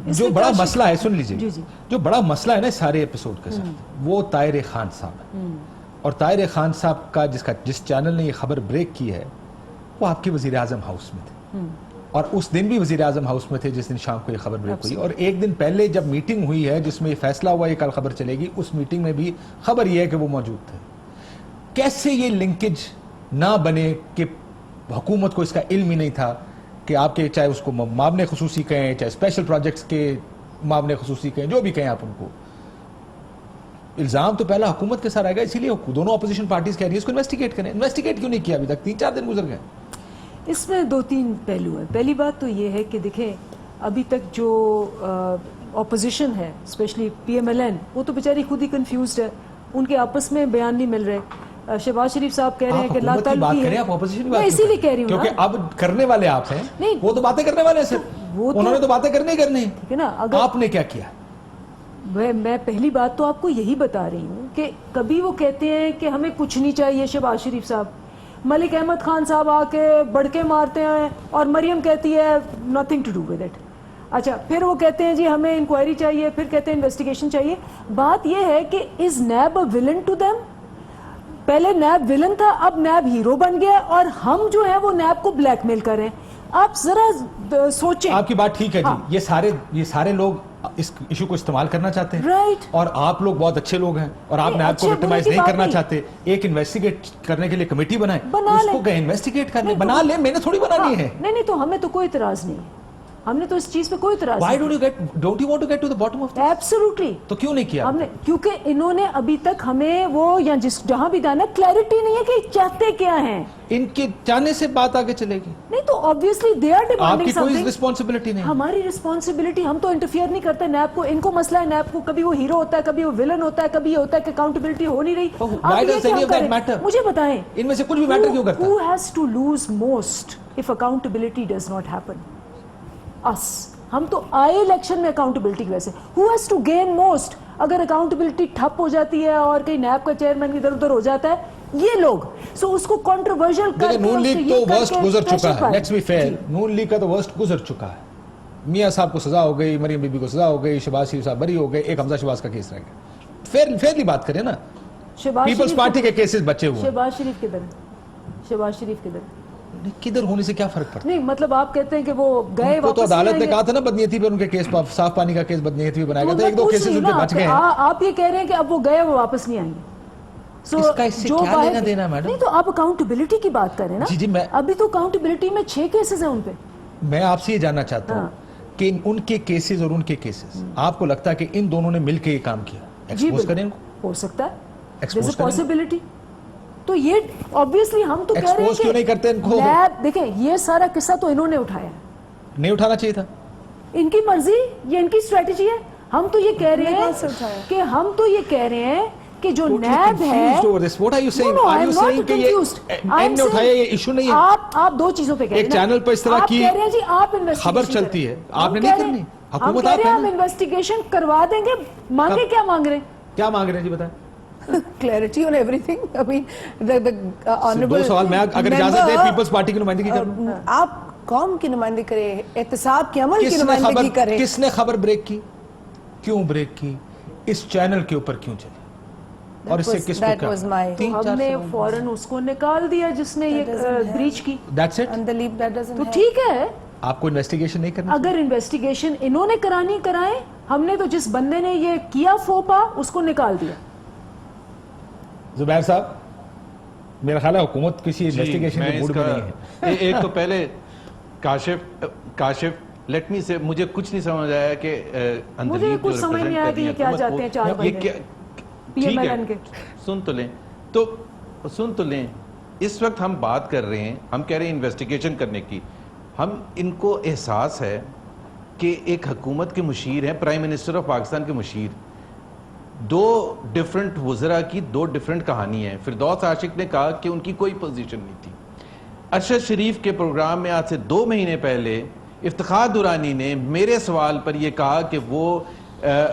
جو بڑا مسئلہ ہے سن لیجیے، جو بڑا مسئلہ ہے نا سارے ایپیسوڈ کے ساتھ، وہ طاہر خان صاحب ہے. اور طاہر خان صاحب کا جس چینل نے یہ خبر بریک کی ہے وہ آپ کے وزیر اعظم ہاؤس میں تھے، اور اس دن بھی وزیر اعظم ہاؤس میں تھے جس دن شام کو یہ خبر بریک ہوئی. اور ایک دن پہلے جب میٹنگ ہوئی ہے جس میں یہ فیصلہ ہوا یہ کل خبر چلے گی، اس میٹنگ میں بھی خبر یہ ہے کہ وہ موجود تھے. کیسے یہ لنکیج نہ بنے کہ حکومت کو اس کا علم ہی نہیں تھا کہ آپ کے چاہے اس کو معاون خصوصی کہیں، چاہے اسپیشل پروجیکٹس کے معاون خصوصی کہیں، جو بھی کہیں آپ ان کو، الزام تو پہلا حکومت کے ساتھ آئے گا. اسی لیے دونوں اپوزیشن پارٹیز کہہ رہی ہیں اس کو انویسٹیگیٹ کریں. انویسٹیگیٹ کیوں نہیں کیا ابھی تک؟ 3-4 دن گزر گئے. اس میں 2-3 پہلو ہیں. پہلی بات تو یہ ہے کہ دیکھیں ابھی تک جو اپوزیشن ہے specially P M L N, وہ تو بیچاری خود ہی کنفیوزڈ ہے، ان کے آپس میں بیان نہیں مل رہے. شہباز شریف صاحب کہہ رہے ہیں کہ اللہ تعالیٰ کی ہے، میں اسی لیے کہہ رہی ہوں کیونکہ اب کرنے والے آپ ہیں، وہ تو باتیں کرنے والے ہیں صرف، انہوں نے تو باتیں کرنے ہی کرنی ہیں. ٹھیک ہے نا، آپ نے کیا کیا؟ میں پہلی بات تو آپ کو یہی بتا رہی ہوں کہ کبھی وہ کہتے ہیں کہ ہمیں کچھ نہیں چاہیے شہباز شریف صاحب، ملک احمد خان صاحب آ کے بڑکے مارتے ہیں اور مریم کہتی ہے nothing to do with it. اچھا پھر وہ کہتے ہیں جی ہمیں انکوائری چاہیے، پھر کہتے ہیں انویسٹیگیشن چاہیے. بات یہ ہے کہ is NAB a villain to them? پہلے نیب ولن تھا، اب نیب ہیرو بن گیا اور ہم جو ہے وہ نیب کو بلیک میل کر رہے ہیں. آپ ذرا سوچیں. آپ کی بات ٹھیک ہے جی، یہ سارے لوگ اس ایشو کو استعمال کرنا چاہتے ہیں، اور آپ لوگ بہت اچھے لوگ ہیں اور آپ نیب کو وکٹمائز نہیں کرنا چاہتے. ایک انویسٹیگیٹ کرنے کے لیے کمیٹی بنائیں، اس کو کہیں انویسٹیگیٹ کرنے، بنا لیں، میں نے تھوڑی بنانی ہے. نہیں تو ہمیں تو کوئی اعتراض نہیں ہے، ہم نے تو اس چیز پہ کوئی اعتراض نہیں. Don't you want to get to the bottom of this? Absolutely. تو کیوں نہیں کیا؟ ہم نے کیونکہ انہوں نے ابھی تک ہمیں وہ یا جہاں بھی جانا کلیئرٹی نہیں ہے کہ چاہتے کیا ہیں. ان کے جانے سے بات آگے چلے گی نہیں تو obviously they are demanding آپ کی something. کوئی رسپانسبلٹی نہیں. ہماری رسپانسبلٹی، ہم تو انٹرفیئر نہیں کرتے نیب کو. ان کو مسئلہ ہے نیب کو، کبھی وہ ہیرو ہوتا ہے، کبھی وہ ولن ہوتا ہے، کبھی یہ ہوتا ہے کہ اکاؤنٹیبلٹی ہو نہیں رہی. Why does any of that matter? مجھے بتائیں ان میں سے کچھ بھی میٹر کیوں کرتا؟ Who has to lose most if accountability does not happen? Us. ہم تو آئے الیکشن میں اکاؤنٹیبلٹی کی وجہ سے. Who has to gain most? اگر اکاؤنٹیبلٹی ٹھپ ہو جاتی ہے اور کہیں نیب کا چیئرمین ادھر ادھر ہو جاتا ہے، یہ لوگ سو اس کو کنٹروورشل کر کے نون لیگ تو ورسٹ گزر چکا ہے. لیٹس بی فیئر، نون لیگ کا تو ورسٹ گزر چکا ہے. میاں صاحب کو سزا ہو گئی، مریم بی بی کو سزا ہو گئی، شہباز شریف صاحب بری ہو گئے، ایک حمزہ شہباز کا کیس رہ گیا. فیئرلی بات کریں نا. پیپلز پارٹی کے کیسز بچے ہوئے. شہباز شریف کدھر؟ شہباز شریف کدھر؟ کدھر ہونے سے کیا فرق پڑتا؟ نہیں مطلب آپ کہتے ہیں کہ وہ گئے واپس. تو عدالت نے کہا تھا نا بدنیتی پہ ان کے کیس صاف پانی کا کیس بدنیتی پہ بنایا گیا تھا، ایک دو کیسز ان کے بچ گئے ہیں. آپ یہ کہہ رہے ہیں کہ اب وہ گئے وہ واپس نہیں آئیں گے. اس کا اس سے کیا لینا دینا ہے میڈم؟ نہیں تو آپ اکاؤنٹیبلٹی کی بات کریں نا. جی میں ابھی تو اکاؤنٹیبلٹی میں 6 کیسز ہیں ان پہ. میں آپ سے یہ جاننا چاہتا ہوں کہ ان کے کیسز اور ان کے کیسز آپ کو لگتا ہے کہ ان دونوں نے مل کے یہ کام کیا؟ ایکسپوز کریں ان کو. ہو سکتا ہے، there's a possibility. تو یہ obviously ہم تو کہہ رہے ہیں ایکسپوز کیوں نہیں کرتے ان کو؟ دیکھیں یہ سارا قصہ تو انہوں نے اٹھایا ہے. نہیں اٹھانا چاہیے تھا. ان کی مرضی، یہ ان کی اسٹریٹجی ہے. ہم تو یہ کہہ رہے ہیں کہ ہم تو یہ کہہ رہے ہیں کہ جو نیب ہے. What are you saying? Are you saying کہ یہ ان نے اٹھایا یہ ایشو نہیں ہے؟ آپ دو چیزوں پہ کہہ رہے ہیں. ایک چینل پر اس طرح کی خبر چلتی ہے، آپ نے نہیں کرنی. حکومت آپ ہم انویسٹیگیشن کروا دیں گے. مانگے کیا مانگ رہے ہیں؟ کیا مانگ رہے ہیں جی بتائیں. clarity on everything. I mean the honorable. دو سوال میں اگر اجازت دے پیپلز پارٹی کی نمائندگی کروں. آپ قوم کی نمائندگی کریں، احتساب کے عمل کی نمائندگی کریں. کس نے خبر بریک کی؟ کیوں بریک کی؟ اس چینل کے اوپر کیوں چلی؟ اور اس سے کس کو کیا؟ ہم نے فوراً اس کو نکال دیا جس نے یہ بریچ کی. That's it. تو ٹھیک ہے، آپ کو انویسٹیگیشن نہیں کرنا. اگر انویسٹیگیشن انہوں نے کرانی کرائیں. ہم نے تو جس بندے نے یہ کیا فوپا اس کو نکال دیا. زبیر صاحب میرا خیال ہے حکومت کسی انویسٹیگیشن کے موڈ میں نہیں ہے. ایک تو پہلے کاشف لیٹ می سے مجھے کچھ نہیں سمجھ آیا کہ مجھے کچھ سمجھ نہیں آیا کہ یہ کیا چاہتے ہیں 4 بندے. ٹھیک ہے سن تو لیں. اس وقت ہم بات کر رہے ہیں، ہم کہہ رہے ہیں انویسٹیگیشن کرنے کی. ہم ان کو احساس ہے کہ ایک حکومت کے مشیر ہیں، پرائم منسٹر آف پاکستان کے مشیر. 2 ڈیفرنٹ وزراء کی 2 ڈیفرنٹ کہانی ہیں. فردوس عاشق نے کہا کہ ان کی کوئی پوزیشن نہیں تھی. ارشد شریف کے پروگرام میں آج سے 2 مہینے پہلے افتخار درانی نے میرے سوال پر یہ کہا کہ وہ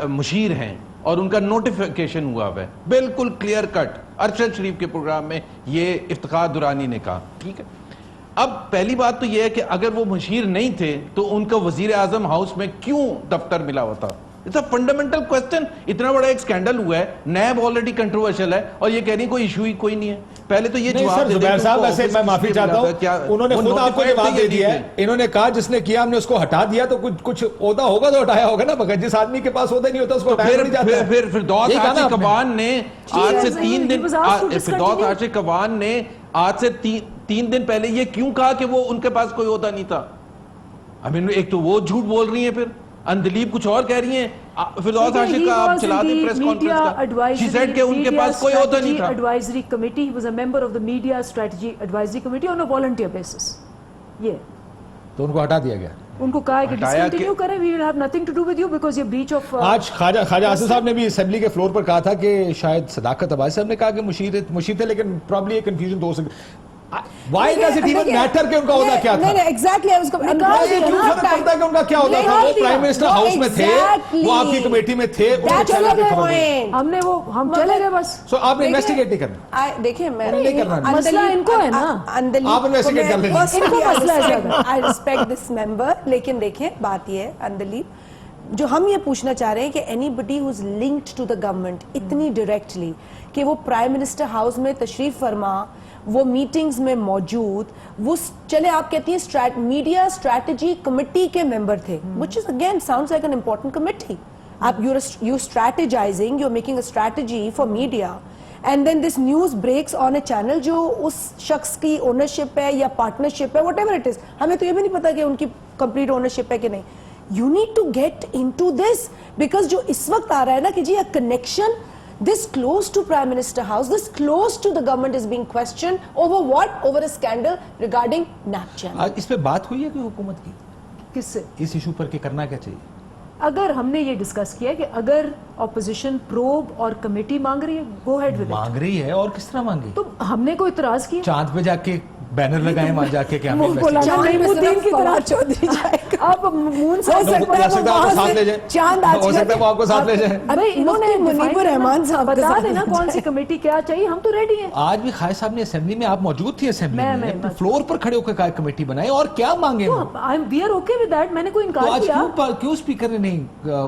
مشیر ہیں اور ان کا نوٹیفیکیشن ہوا ہے. بالکل کلیئر کٹ ارشد شریف کے پروگرام میں یہ افتخار درانی نے کہا. ٹھیک ہے. اب پہلی بات تو یہ ہے کہ اگر وہ مشیر نہیں تھے تو ان کا وزیر اعظم ہاؤس میں کیوں دفتر ملا ہوا تھا؟ It's a fundamental question. اتنا بڑا ایک سکینڈل ہوا ہے, نیب آلریڈی کنٹروورشل ہے, اور یہ کہہ رہی کوئی ایشو ہی کوئی نہیں ہے. پہلے تو یہ جواب دے دیں. زبیر صاحب ویسے میں معافی چاہتا ہوں, انہوں نے خود آپ کو جواب دے دیا ہے. انہوں نے کہا جس نے کیا ہم نے اس کو ہٹا دیا, تو کچھ عہدہ ہوگا تو ہٹایا ہوگا نا, مگر جس آدمی کے پاس عہدہ نہیں ہوتا اس کو ہٹایا نہیں جاتا. پھر فردوس عاشق کبان نے آج سے 3 دن فردوس عاشق کبان نے آج سے 3 دن پہلے یہ کیوں کہا کہ وہ ان کے پاس کوئی عہدہ نہیں تھا؟ ایک تو وہ جھوٹ بول رہی ہیں, پھر اندلیب کچھ اور کہہ رہی ہیں. فردوس عاشق کا آپ چلا دیں پریس کانفرنس کا, she said کہ ان کے پاس کوئی عہدہ نہیں تھا. Advisory Committee, he was a member of the Media Strategy Advisory Committee on a volunteer basis. یہ تو ان کو ہٹا دیا گیا. ان کو کہا ہے کہ ڈسکنٹینیو کریں, we will have nothing to do with you because یہ breach of آج خواجہ آصف صاحب نے بھی اسمبلی کے فلور پر کہا تھا کہ شاید صداقت عباسی صاحب نے کہا کہ مشیر تھے, لیکن پرابلی ایک کنفیوژن تو ہو سکتی. Why does it even matter کہ ان کا عہدہ کیا تھا؟ نہیں ایگزیکٹلی اس کو کیوں فرق پڑتا ہے کہ ان کا کیا عہدہ تھا؟ وہ پرائم منسٹر ہاؤس میں تھے, وہ آپ کی کمیٹی میں تھے, ہم نے وہ ہم چلے گئے بس. سو آپ نے انویسٹیگیٹ نہیں کرنا. دیکھیں میں مسئلہ ان کو ہے نا, آپ انویسٹیگیٹ کر لیں. I respect this member, لیکن دیکھیں بات یہ ہے اندلیب, جو ہم یہ پوچھنا چاہ رہے ہیں کہ anybody who's linked to the government اتنی ڈائریکٹلی کہ وہ پرائم منسٹر ہاؤس میں تشریف فرما, وہ میٹنگز میں موجود, وہ چلے آپ کہتی ہیں میڈیا اسٹریٹجی کمیٹی کے ممبر تھے, which is again sounds like an important committee. آپ you strategizing, you're making a strategy for media, and then this news breaks on a channel جو اس شخص کی اونرشپ ہے یا پارٹنرشپ ہے, whatever it is. ہمیں تو یہ بھی نہیں پتا کہ ان کی کمپلیٹ اونرشپ ہے کہ نہیں. You need to get into this because جو اس وقت آ رہا ہے نا کہ جی a connection this close to Prime Minister House, this close to the government is being questioned over what? Over a scandal regarding NAP channel. اس پہ بات ہوئی ہے کہ حکومت کی کس سے اس ایشو پر کہ کرنا کیا چاہیے؟ اگر ہم نے یہ ڈسکس کیا کہ اگر اپوزیشن پروب اور کمیٹی مانگ رہی ہے, گو ہیڈ ود اٹ. مانگ رہی ہے اور کس طرح مانگی؟ تو ہم نے کوئی اعتراض کیا؟ چاند پہ جا کے بینر لگائے وہاں جا کے کہ ہم آپ مون سے ہو سکتا ہے وہ آپ کو ساتھ لے جائے. انہوں نے منیب الرحمان صاحب بتا دینا کون سی کمیٹی کیا چاہیے, ہم تو ریڈی ہیں. آج بھی خواجہ صاحب نے اسمبلی میں, آپ موجود تھی اسمبلی میں, فلور پر کھڑے ہو کے کمیٹی بنائی, اور کیا مانگے we are okay with that. میں نے کوئی انکار کیا؟ کیوں اسپیکر نے نہیں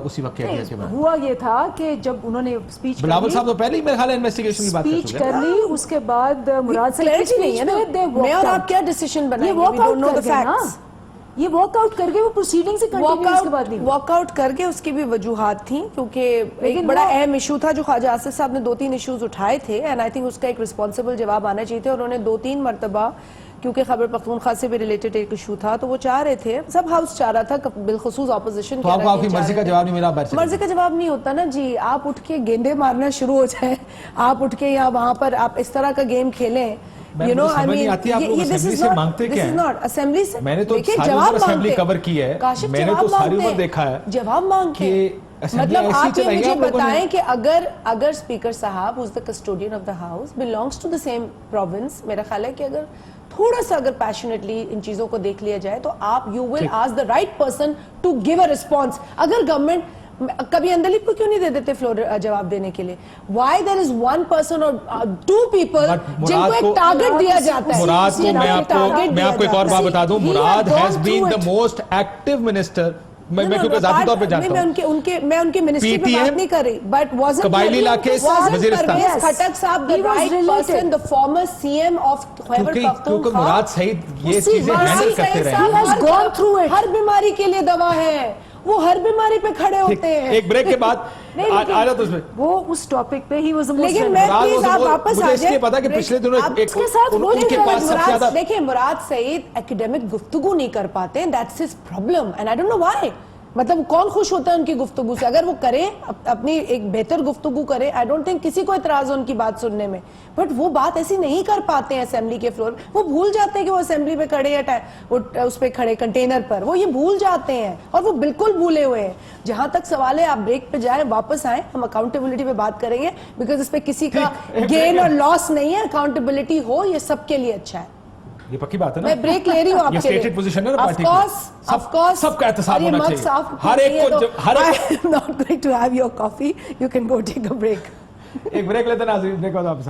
اسی وقت کہہ دیا؟ ہوا یہ تھا کہ جب انہوں نے اسپیچ بلاول صاحب تو پہلے ہی میرے خیال ہے انویسٹیگیشن کی بات کر لی, اس کے بعد مراد کلیئرٹی نہیں ہے نا, میں اور آپ کیا ڈیسیژن بنائیں گے, we don't know the facts. یہ واک آؤٹ کر کے وہ پروسیڈنگ سے کنٹینیو اس کے بعد نہیں واک آؤٹ کر کے اس کی بھی وجوہات تھیں, کیونکہ ایک بڑا اہم ایشو تھا جو خواجہ آصف صاحب نے 2-3 ایشوز اٹھائے تھے, اینڈ آئی تھنک اس کا ایک رسپانسبل جواب آنا چاہیے تھا. انہوں نے 2-3 مرتبہ, کیونکہ خیبر پختونخوا سے بھی ریلیٹڈ ایک ایشو تھا, تو وہ چاہ رہے تھے, سب ہاؤس چاہ رہا تھا, بالخصوص اپوزیشن. تو آپ کی مرضی کا جواب نہیں ملا؟ مرضی کا جواب نہیں ہوتا نا جی, آپ اٹھ کے گیندے مارنا شروع ہو جائیں, آپ اٹھ کے یا وہاں پر آپ اس طرح کا گیم کھیلیں. میں نے تو ساری عمر اسمبلی کور کی ہے, میں نے تو ساری عمر دیکھا ہے جواب مانگ کے. مطلب آپ یہ مجھے بتائیں کہ اگر اسپیکر صاحب who's the custodian of the house belongs to the same province, میرا خیال ہے کہ اگر تھوڑا سا اگر پیشنیٹلی ان چیزوں کو دیکھ لیا جائے تو آپ you will ask the right person to give a response. اگر گورنمنٹ کبھی اندلیب کو کیوں نہیں دے دیتے فلور جواب دینے کے لیے؟ why there is one person or 2 people جن کو ایک ٹارگٹ دیا جاتا ہے؟ مراد کو میں آپ کو ایک اور بات بتا دوں, مراد has been the most active minister. میں کیونکہ ذاتی طور پہ جانتا ہوں, میں ان کے منسٹری پہ بات نہیں کر رہی, بٹ wasn't قبائلی علاقے وزیرستان کھٹک صاحب the right person, the former CM of Khyber Pakhtunkhwa, کیونکہ مراد سعید یہ چیزیں ہینڈل کرتے رہے, ہر بیماری کے لیے دوا ہے, وہ ہر بیماری پہ کھڑے ہوتے ہیں. ایک بریک کے بعد آ جاتا اس میں وہ اس ٹاپک پہ ہی وہ, لیکن میں پلیز آپ واپس آ جائیں. پتا کہ پچھلے دنوں ان کے پاس سب سے زیادہ دیکھیں مراد سعید ایکیڈیمک گفتگو نہیں کر پاتے, that's his problem and I don't know why. مطلب کون خوش ہوتا ہے ان کی گفتگو سے؟ اگر وہ کریں اپنی ایک بہتر گفتگو کریں, آئی ڈونٹ تھنک کسی کو اعتراض ہو ان کی بات سننے میں, بٹ وہ بات ایسی نہیں کر پاتے ہیں اسمبلی کے فلور. وہ بھول جاتے ہیں کہ وہ اسمبلی پہ کھڑے یا اس پہ کھڑے کنٹینر پر, وہ یہ بھول جاتے ہیں, اور وہ بالکل بھولے ہوئے ہیں. جہاں تک سوال ہے, آپ بریک پہ جائیں, واپس آئیں, ہم اکاؤنٹیبلٹی پہ بات کریں گے, بیکاز اس پہ کسی کا گین اور لاس نہیں ہے. اکاؤنٹیبلٹی ہو, یہ سب کے لیے اچھا ہے. یہ پکی بات ہے نا, میں بریک لے رہی ہوں آپ کے لیے. سب کا احتساب ہونا چاہیے ہر ایک کو. I'm not going to have your coffee. You can go take a break. ایک بریک لیتے ہیں ناظرین, بریک بعد واپس